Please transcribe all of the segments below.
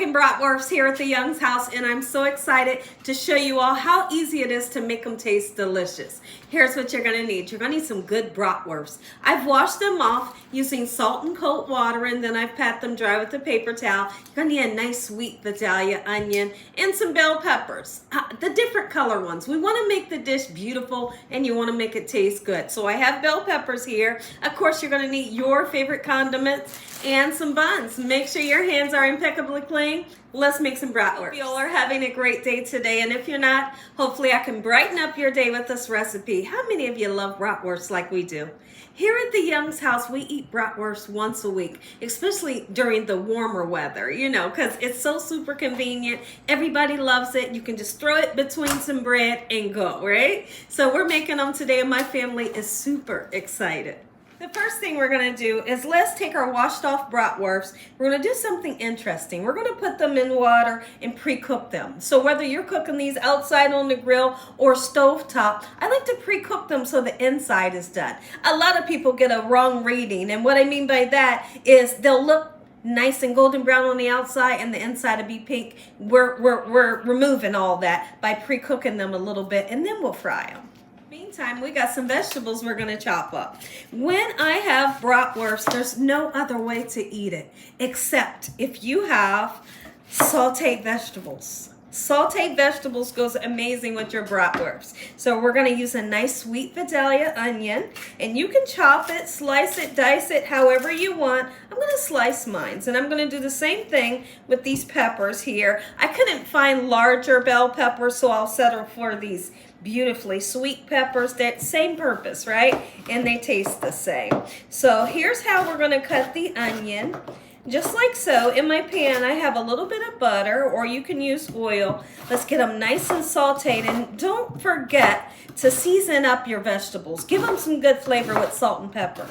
making bratwurst here at the Young's house, and I'm so excited to show you all how easy it is to make them taste delicious. Here's what you're going to need. You're going to need some good bratwurst. I've washed them off using salt and cold water, and then I've pat them dry with a paper towel. You're going to need a nice sweet Vidalia onion and some bell peppers, the different color ones. We want to make the dish beautiful, and you want to make it taste good. So I have bell peppers here. Of course, you're going to need your favorite condiments and some buns. Make sure your hands are impeccably clean. Let's make some bratwurst. Hope you all are having a great day today, and if you're not, hopefully I can brighten up your day with this recipe. How many of you love bratwurst like we do? Here at the Young's house, we eat bratwurst once a week, especially during the warmer weather, you know, because it's so super convenient. Everybody loves it. You can just throw it between some bread and go, right? So we're making them today, and my family is super excited. The first thing we're going to do is let's take our washed off bratwurst. We're going to do something interesting. We're going to put them in water and pre-cook them. So whether you're cooking these outside on the grill or stovetop, I like to pre-cook them so the inside is done. A lot of people get a wrong reading, and what I mean by that is they'll look nice and golden brown on the outside and the inside will be pink. We're removing all that by pre-cooking them a little bit, and then we'll fry them. Meantime, we got some vegetables we're going to chop up. When I have bratwurst, there's no other way to eat it except if you have sautéed vegetables. Sautéed vegetables goes amazing with your bratwurst. So we're going to use a nice sweet Vidalia onion, and you can chop it, slice it, dice it however you want. I'm going to slice mine, and I'm going to do the same thing with these peppers here. I couldn't find larger bell peppers, so I'll settle for these beautifully sweet peppers. That same purpose, right? And they taste the same. So here's how we're going to cut the onion. Just like so. In my pan, I have a little bit of butter, or you can use oil. Let's get them nice and sauteed, and don't forget to season up your vegetables. Give them some good flavor with salt and pepper.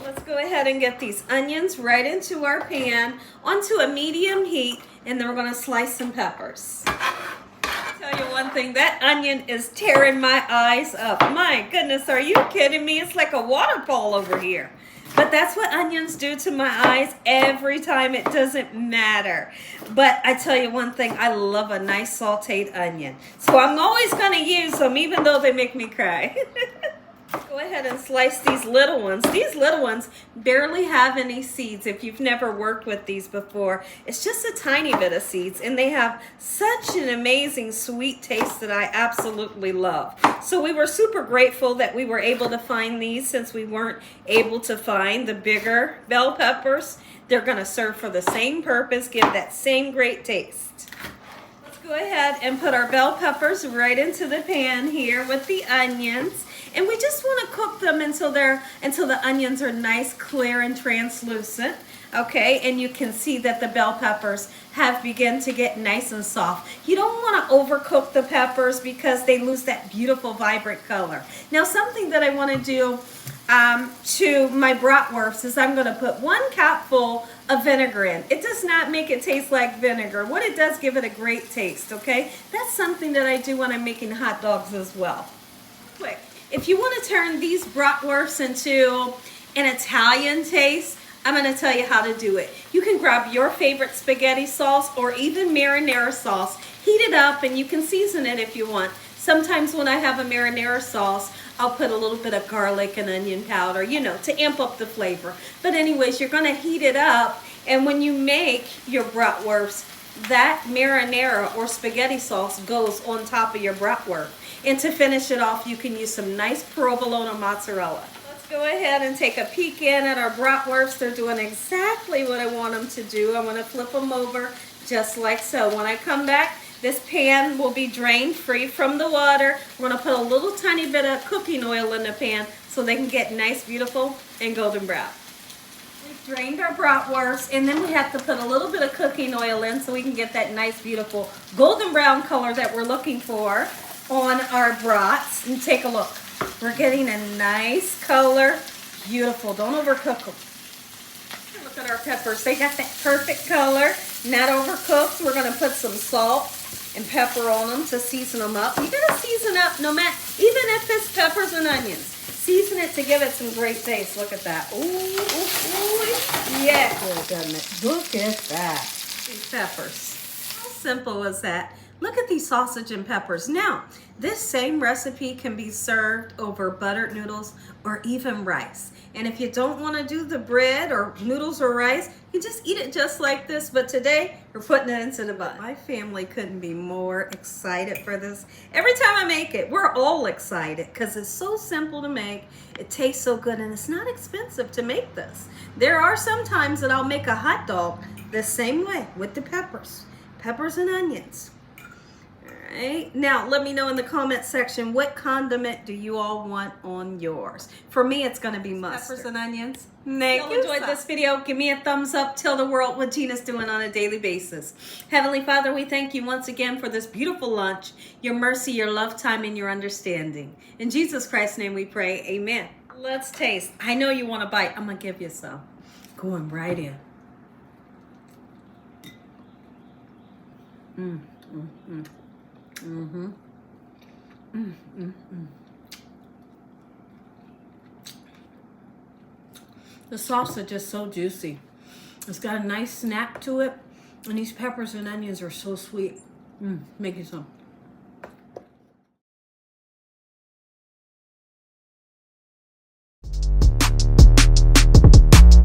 Let's go ahead and get these onions right into our pan onto a medium heat, and then we're going to slice some peppers. Tell you one thing, that onion is tearing my eyes up. My goodness, are you kidding me? It's like a waterfall over here. But that's what onions do to my eyes every time. It doesn't matter. But I tell you one thing, I love a nice sauteed onion. So I'm always going to use them even though they make me cry. Go ahead and slice these little ones. These little ones barely have any seeds if you've never worked with these before. It's just a tiny bit of seeds, and they have such an amazing sweet taste that I absolutely love. So we were super grateful that we were able to find these, since we weren't able to find the bigger bell peppers. They're going to serve for the same purpose, give that same great taste. Let's go ahead and put our bell peppers right into the pan here with the onions. And we just want to cook them until the onions are nice, clear, and translucent. Okay, and you can see that the bell peppers have begun to get nice and soft. You don't want to overcook the peppers because they lose that beautiful, vibrant color. Now, something that I want to do to my bratwurst is I'm going to put 1 cupful of vinegar in. It does not make it taste like vinegar. What it does, give it a great taste, okay? That's something that I do when I'm making hot dogs as well. Quick. If you want to turn these bratwursts into an Italian taste, I'm going to tell you how to do it. You can grab your favorite spaghetti sauce or even marinara sauce, heat it up, and you can season it if you want. Sometimes when I have a marinara sauce, I'll put a little bit of garlic and onion powder, you know, to amp up the flavor. But anyways, you're going to heat it up, and when you make your bratwurst, that marinara or spaghetti sauce goes on top of your bratwurst. And to finish it off, you can use some nice provolone mozzarella. Let's go ahead and take a peek in at our bratwurst. They're doing exactly what I want them to do. I'm going to flip them over just like so. When I come back, this pan will be drained free from the water. We're going to put a little tiny bit of cooking oil in the pan so they can get nice, beautiful, and golden brown. We've drained our bratwurst, and then we have to put a little bit of cooking oil in so we can get that nice, beautiful, golden brown color that we're looking for on our brats. And take a look. We're getting a nice color. Beautiful. Don't overcook them. Look at our peppers. They got that perfect color. Not overcooked. We're going to put some salt and pepper on them to season them up. You got to season up no matter, even if it's peppers and onions. Season it to give it some great taste. Look at that. Ooh, ooh, ooh. Yeah. Good, doesn't it? Look at that. These peppers. How simple is that? Look at these sausage and peppers. Now, this same recipe can be served over buttered noodles or even rice. And if you don't want to do the bread or noodles or rice, you just eat it just like this. But today, we're putting it into the bun. My family couldn't be more excited for this. Every time I make it, we're all excited because it's so simple to make. It tastes so good, and it's not expensive to make this. There are some times that I'll make a hot dog the same way with the peppers and onions. Right. Now, let me know in the comment section, what condiment do you all want on yours? For me, it's going to be mustard. Peppers and onions. If you enjoyed this video, give me a thumbs up. Tell the world what Gina's doing on a daily basis. Heavenly Father, we thank you once again for this beautiful lunch, your mercy, your love time, and your understanding. In Jesus Christ's name we pray, amen. Let's taste. I know you want to bite. I'm going to give you some. Going right in. The sausage is so juicy. It's got a nice snap to it, and these peppers and onions are so sweet. Make you some.